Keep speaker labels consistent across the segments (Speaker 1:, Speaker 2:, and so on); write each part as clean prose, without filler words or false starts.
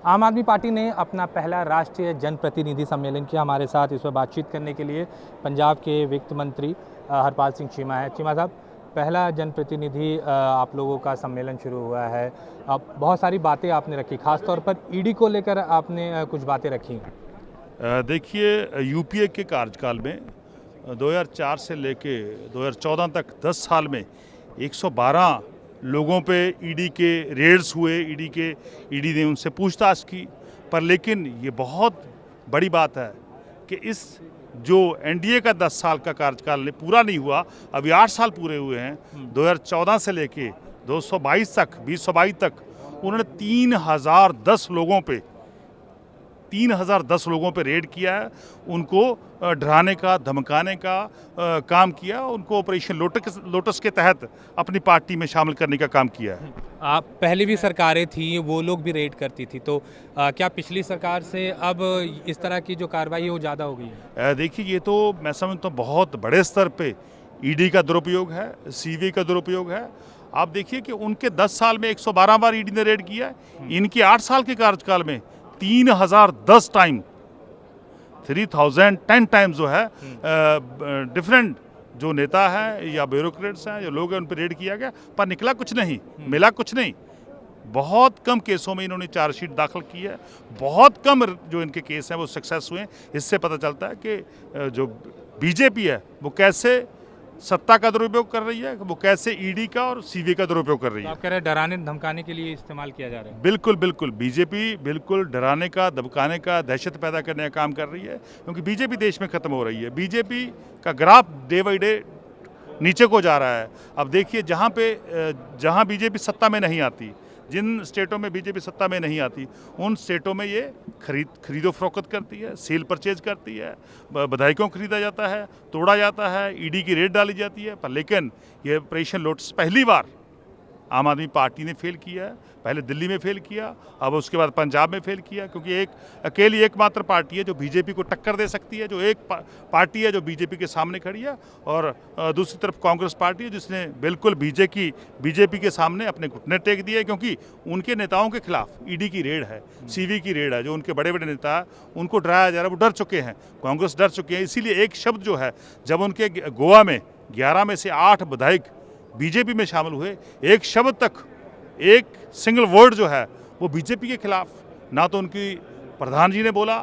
Speaker 1: आम आदमी पार्टी ने अपना पहला राष्ट्रीय जनप्रतिनिधि सम्मेलन किया। हमारे साथ इस पर बातचीत करने के लिए पंजाब के वित्त मंत्री हरपाल सिंह चीमा है। चीमा साहब, पहला जनप्रतिनिधि आप लोगों का सम्मेलन शुरू हुआ है। अब बहुत सारी बातें आपने रखी, खासतौर पर ईडी को लेकर आपने कुछ बातें रखी।
Speaker 2: देखिए, यूपीए के कार्यकाल में 2004 से लेके 2014 तक 10 साल में 112 लोगों पे ईडी के रेड्स हुए। ईडी ने उनसे पूछताछ की, पर लेकिन ये बहुत बड़ी बात है कि इस जो एनडीए का 10 साल का कार्यकाल पूरा नहीं हुआ, अभी 8 साल पूरे हुए हैं। 2014 से लेके 2022 तक उन्होंने 3010 लोगों पे रेड किया है। उनको डराने का, धमकाने का काम किया। उनको ऑपरेशन लोटस के तहत अपनी पार्टी में शामिल करने का काम किया है।
Speaker 1: आप पहले भी सरकारें थी, वो लोग भी रेड करती थी, तो क्या पिछली सरकार से अब इस तरह की जो कार्रवाई है वो ज़्यादा हो गई है?
Speaker 2: देखिए, ये तो मैं समझता हूँ बहुत बड़े स्तर पे ईडी का दुरुपयोग है, सीबीआई का दुरुपयोग है। आप देखिए कि उनके 10 साल में 112 बार ईडी ने रेड किया है। इनके 8 साल के कार्यकाल में 3010 टाइम 3010 टाइम्स जो है डिफरेंट जो नेता है या ब्यूरोक्रेट्स हैं, जो लोग हैं, उन पर रेड किया गया, पर निकला कुछ नहीं, मिला कुछ नहीं। बहुत कम केसों में इन्होंने चार्जशीट दाखिल की है। बहुत कम जो इनके केस हैं वो सक्सेस हुए। इससे पता चलता है कि जो बीजेपी है वो कैसे सत्ता का दुरुपयोग कर रही है, वो कैसे ईडी का और सीबीआई का दुरुपयोग कर रही है।
Speaker 1: आप कह रहे हैं डराने धमकाने के लिए इस्तेमाल किया जा रहा है?
Speaker 2: बिल्कुल बीजेपी बिल्कुल डराने का, धमकाने का, दहशत पैदा करने का काम कर रही है, क्योंकि बीजेपी देश में खत्म हो रही है। बीजेपी का ग्राफ डे बाई डे नीचे को जा रहा है। अब देखिए, जहाँ बीजेपी सत्ता में नहीं आती, जिन स्टेटों में बीजेपी सत्ता में नहीं आती, उन स्टेटों में ये खरीदो फरोख्त करती है, सेल परचेज करती है, विधायकों को खरीदा जाता है, तोड़ा जाता है, ईडी की रेड डाली जाती है। पर लेकिन ये ऑपरेशन लोटस पहली बार आम आदमी पार्टी ने फेल किया है। पहले दिल्ली में फेल किया, अब उसके बाद पंजाब में फेल किया, क्योंकि अकेली एकमात्र पार्टी है जो बीजेपी को टक्कर दे सकती है, जो एक पार्टी है जो बीजेपी के सामने खड़ी है, और दूसरी तरफ कांग्रेस पार्टी है जिसने बिल्कुल बीजेपी के सामने अपने घुटने टेक दिए, क्योंकि उनके नेताओं के खिलाफ ईडी की रेड है, सीबीआई की रेड है। जो उनके बड़े बड़े नेता है उनको डराया जा रहा है, वो डर चुके हैं, कांग्रेस डर चुके हैं। इसीलिए एक शब्द जो है, जब उनके गोवा में 11 में से 8 विधायक बीजेपी में शामिल हुए, एक शब्द तक, एक सिंगल वर्ड जो है वो बीजेपी के खिलाफ ना तो उनकी प्रधान जी ने बोला,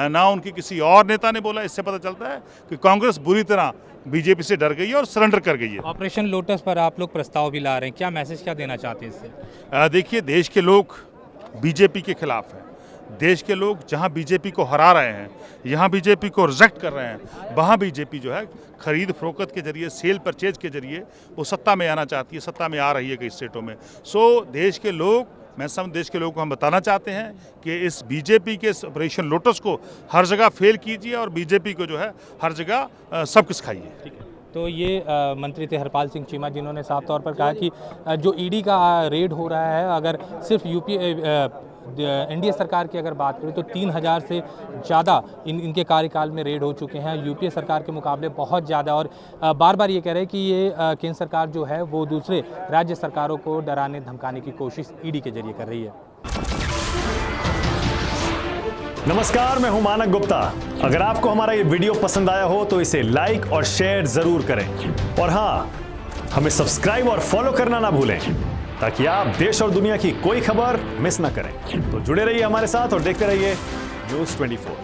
Speaker 2: ना उनकी किसी और नेता ने बोला। इससे पता चलता है कि कांग्रेस बुरी तरह बीजेपी से डर गई है और सरेंडर कर गई है।
Speaker 1: ऑपरेशन लोटस पर आप लोग प्रस्ताव भी ला रहे हैं, क्या मैसेज क्या देना चाहते हैं इससे?
Speaker 2: देखिए, देश के लोग बीजेपी के खिलाफ हैं। देश के लोग जहां बीजेपी को हरा रहे हैं, यहाँ बीजेपी को रिजेक्ट कर रहे हैं, वहाँ बीजेपी जो है खरीद फरोख्त के जरिए, सेल परचेज के जरिए वो सत्ता में आना चाहती है, सत्ता में आ रही है कई स्टेटों में। देश के लोग, देश के लोगों को हम बताना चाहते हैं कि इस बीजेपी के ऑपरेशन लोटस को हर जगह फेल कीजिए और बीजेपी को जो है हर जगह सब कुछ खाइए।
Speaker 1: तो ये मंत्री थे हरपाल सिंह चीमा, जिन्होंने साफ तौर पर कहा कि जो ईडी का रेड हो रहा है, अगर सिर्फ एनडीए सरकार की अगर बात करें तो 3000 से ज़्यादा इनके कार्यकाल में रेड हो चुके हैं, यूपीए सरकार के मुकाबले बहुत ज़्यादा। और बार बार ये कह रहे हैं कि ये केंद्र सरकार जो है वो दूसरे राज्य सरकारों को डराने धमकाने की कोशिश ईडी के जरिए कर रही है।
Speaker 3: नमस्कार, मैं हूं मानक गुप्ता। अगर आपको हमारा ये वीडियो पसंद आया हो तो इसे लाइक और शेयर जरूर करें, और हाँ, हमें सब्सक्राइब और फॉलो करना ना भूलें, ताकि आप देश और दुनिया की कोई खबर मिस ना करें। तो जुड़े रहिए हमारे साथ और देखते रहिए News 24।